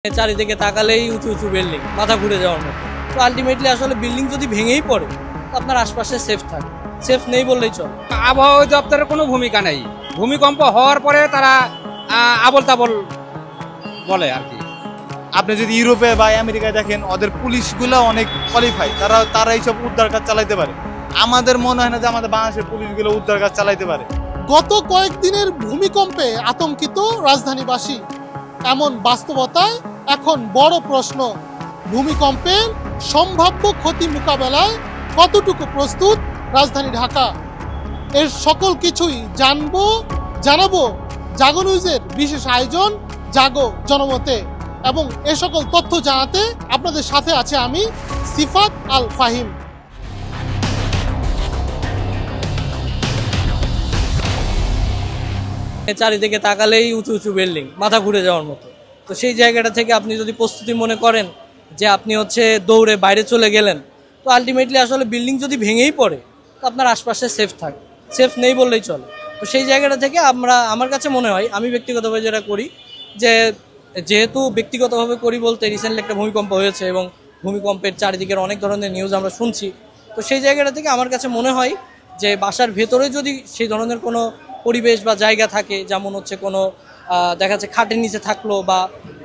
চারিদিকে তাকালেই উঁচু উঁচু বিল্ডিং, মাথা ঘুরে যাওয়ার মতো। তো আলটিমেটলি আসলে বিল্ডিং যদি ভেঙেই পড়ে আপনার আশপাশে সেফ থাকে, সেফ নেই বললেই চলে। আবহাওয়া দপ্তরের কোনো ভূমিকা নেই। ভূমিকম্প হওয়ার পরে তারা আবল তাবল বলে আর কি। আপনি যদি ইউরোপে বা আমেরিকায় দেখেন, ওদের পুলিশগুলো অনেক কোয়ালিফাই, তারা এইসব উদ্ধার কাজ চালাইতে পারে। আমাদের মনে হয় না যে আমাদের বাংলাদেশের পুলিশগুলো উদ্ধার কাজ চালাইতে পারে। গত কয়েকদিনের ভূমিকম্পে আতঙ্কিত রাজধানীবাসী, এমন বাস্তবতায় এখন বড় প্রশ্ন, ভূমিকম্পের সম্ভাব্য ক্ষতি মোকাবেলায় কতটুকু প্রস্তুত রাজধানী ঢাকা? এর সকল কিছুই জানাবো জাগো নিউজের বিশেষ আয়োজন জাগো জনমতে। এবং এ সকল তথ্য জানাতে আপনাদের সাথে আছে আমি সিফাত আল ফাহিম। চারিদিকে তাকালেই উঁচু উঁচু বিল্ডিং, মাথা ঘুরে যাওয়ার মতো। তো সেই জায়গাটা থেকে আপনি যদি প্রস্তুতি মনে করেন যে আপনি দৌড়ে বাইরে চলে গেলেন, তো আলটিমেটলি আসলে বিল্ডিং যদি ভেঙেই পড়ে তো আপনার আশপাশে সেফ থাকে, সেফ নেই বললেই চলে। তো সেই জায়গাটা থেকে আমার কাছে মনে হয়, আমি ব্যক্তিগতভাবে যেটা করি, যেহেতু ব্যক্তিগতভাবে করি বলতে রিসেন্টলি একটা ভূমিকম্প হয়েছে এবং ভূমিকম্পের চারিদিকের অনেক ধরনের নিউজ আমরা শুনছি। তো সেই জায়গাটা থেকে আমার কাছে মনে হয় যে বাসার ভেতরে যদি সেই ধরনের কোনো পরিবেশ বা জায়গা থাকে, যেমন কোনো দেখা যাচ্ছে খাটের নিচে থাকলো বা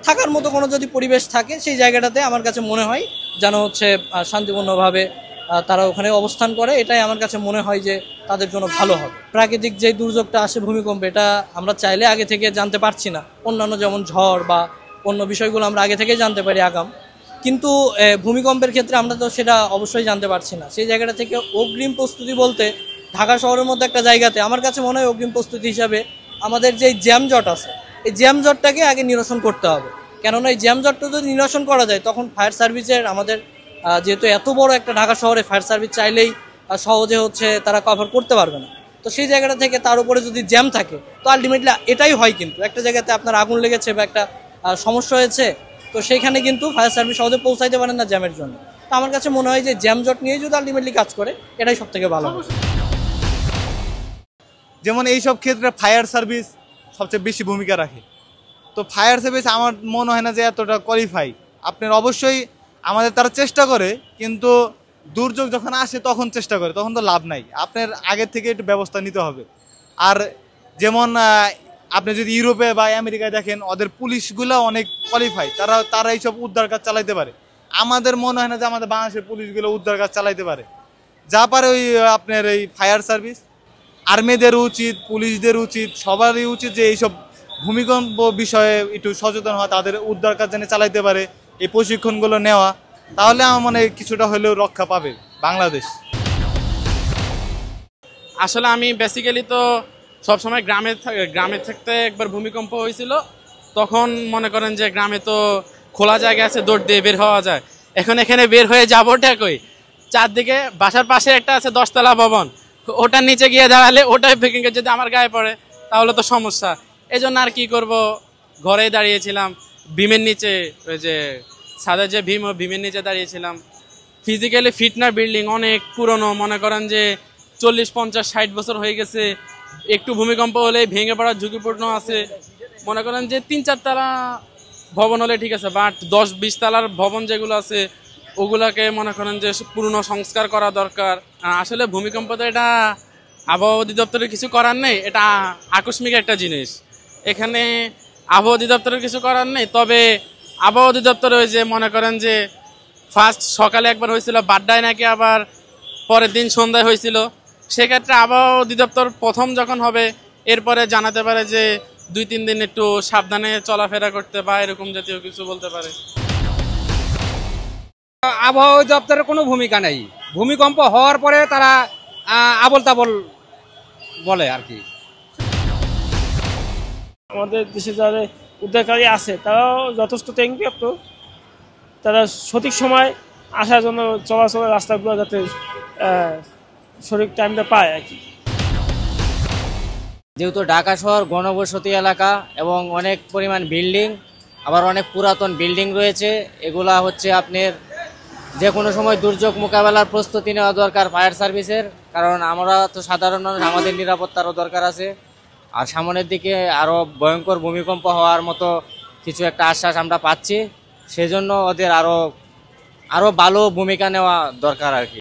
থাকার মতো কোনো যদি পরিবেশ থাকে, সেই জায়গাটাতে আমার কাছে মনে হয় যেন শান্তিপূর্ণভাবে তারা ওখানে অবস্থান করে। এটাই আমার কাছে মনে হয় যে তাদের জন্য ভালো হবে। প্রাকৃতিক যে দুর্যোগটা আসে ভূমিকম্প, এটা আমরা চাইলে আগে থেকে জানতে পারছি না। অন্যান্য যেমন ঝড় বা অন্য বিষয়গুলো আমরা আগে থেকে জানতে পারি আগাম, কিন্তু ভূমিকম্পের ক্ষেত্রে আমরা তো সেটা অবশ্যই জানতে পারছি না। সেই জায়গাটা থেকে অগ্রিম প্রস্তুতি বলতে ঢাকা শহরের মধ্যে একটা জায়গাতে আমার কাছে মনে হয় অগ্রিম প্রস্তুতি হিসাবে আমাদের যে জ্যামজট আছে, এই জ্যামজটটাকে আগে নিরসন করতে হবে। কেননা এই জ্যামজটটা যদি নিরসন করা যায়, তখন ফায়ার সার্ভিসের আমাদের যেহেতু এত বড় একটা ঢাকা শহরে ফায়ার সার্ভিস চাইলেই সহজে তারা কভার করতে পারবে না। তো সেই জায়গাটা থেকে তার উপরে যদি জ্যাম থাকে, তো আলটিমেটলি এটাই হয়, কিন্তু একটা জায়গাতে আপনার আগুন লেগেছে বা একটা সমস্যা হয়েছে, তো সেইখানে কিন্তু ফায়ার সার্ভিস সহজে পৌঁছাইতে পারেন না জ্যামের জন্য। তো আমার কাছে মনে হয় যে জ্যামজট নিয়ে যদি আলটিমেটলি কাজ করে, এটাই সব থেকে ভালো। যেমন এইসব ক্ষেত্রে ফায়ার সার্ভিস সবচেয়ে বেশি ভূমিকা রাখে। তো ফায়ার সার্ভিস আমার মনে হয় না যে এতটা কোয়ালিফাই। আপনার অবশ্যই আমাদের তারা চেষ্টা করে, কিন্তু দুর্যোগ যখন আসে তখন চেষ্টা করে, তখন তো লাভ নাই। আপনার আগের থেকে একটু ব্যবস্থা নিতে হবে। আর যেমন আপনি যদি ইউরোপে বা আমেরিকায় দেখেন, ওদের পুলিশগুলো অনেক কোয়ালিফাই, তারা এইসব উদ্ধার কাজ চালাইতে পারে। আমাদের মনে হয় না যে আমাদের বাংলাদেশের পুলিশগুলো উদ্ধার কাজ চালাইতে পারে। যা পারে ওই আপনার এই ফায়ার সার্ভিস। আর্মিদের উচিত, পুলিশদের উচিত, সবারই উচিত যে এইসব ভূমিকম্প বিষয়ে একটু সচেতন হওয়া, তাদের উদ্ধার কাজ যেন চালাইতে পারে, এই প্রশিক্ষণগুলো নেওয়া। তাহলে আমার মনে হয় কিছুটা হলেও রক্ষা পাবে বাংলাদেশ। আসলে আমি বেসিক্যালি তো সবসময় গ্রামে থাকতে একবার ভূমিকম্প হয়েছিল। তখন মনে করেন যে গ্রামে তো খোলা জায়গা আছে, দৌড় দিয়ে বের হওয়া যায়। এখন এখানে বের হয়ে যাবো কই? চারদিকে বাসার পাশে একটা আছে 10তলা ভবন, ওটার নিচে গিয়ে দাঁড়ালে ওটাই ভেঙে যদি আমার গায়ে পড়ে তাহলে তো সমস্যা। এই জন্য আর কি করব, ঘরেই দাঁড়িয়েছিলাম ভীমের নিচে, ওই যে সাদা যে ভীমের নিচে দাঁড়িয়েছিলাম। ফিজিক্যালি ফিটনার বিল্ডিং, অনেক পুরনো, মনে করেন যে 40, 50, 60 বছর হয়ে গেছে। একটু ভূমিকম্প হলে ভেঙে পড়ার ঝুঁকিপূর্ণ আছে। মনে করেন যে 3-4 তলা ভবন হলে ঠিক আছে, বাট 10-20 তলার ভবন যেগুলো আছে ওগুলাকে মনে করেন যে পুরনো সংস্কার করা দরকার। আসলে ভূমিকম্প তো এটা আবহাওয়া অধিদপ্তরের কিছু করার নেই, এটা আকস্মিক একটা জিনিস। এখানে আবহাওয়া অধিদপ্তরের কিছু করার নেই। তবে আবহাওয়া অধিদপ্তরে ওই যে মনে করেন যে ফার্স্ট সকালে একবার হয়েছিল বাড্ডায়, নাকি আবার পরের দিন সন্ধ্যায় হয়েছিল। সেক্ষেত্রে আবহাওয়া অধিদপ্তর প্রথম যখন হবে, এরপরে জানাতে পারে যে 2-3 দিন একটু সাবধানে চলাফেরা করতে বা এরকম জাতীয় কিছু বলতে পারে। আবহাওয়া দপ্তরের কোনো ভূমিকা নেই। ভূমিকম্প হওয়ার পরে তারা আবল তাবল বলে আর কি। আমাদের দেশে যারা উদ্ধারকারী আছে তারাও যথেষ্ট ট্যাঙ্কিপ্রাপ্ত, তারা সঠিক সময় আসার জন্য চলাচলের রাস্তাগুলো যাতে সঠিক টাইমটা পায় আর কি। যেহেতু ঢাকা শহর ঘনবসতি এলাকা এবং অনেক পরিমাণ বিল্ডিং, আবার অনেক পুরাতন বিল্ডিং রয়েছে, এগুলা আপনার যে কোনো সময় দুর্যোগ মোকাবেলার প্রস্তুতি নেওয়া দরকার ফায়ার সার্ভিসের। কারণ আমরা তো সাধারণ মানুষ, আমাদের নিরাপত্তারও দরকার আছে। আর সামনের দিকে আরও ভয়ঙ্কর ভূমিকম্প হওয়ার মতো কিছু একটা আশ্বাস আমরা পাচ্ছি, সেজন্য ওদের আরো ভালো ভূমিকা নেওয়া দরকার আর কি।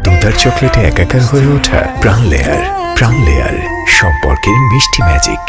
দুধার চকলেটে একাকার হয়ে ওঠা প্রাণ লেয়ার সম্পর্কের মিষ্টি ম্যাজিক।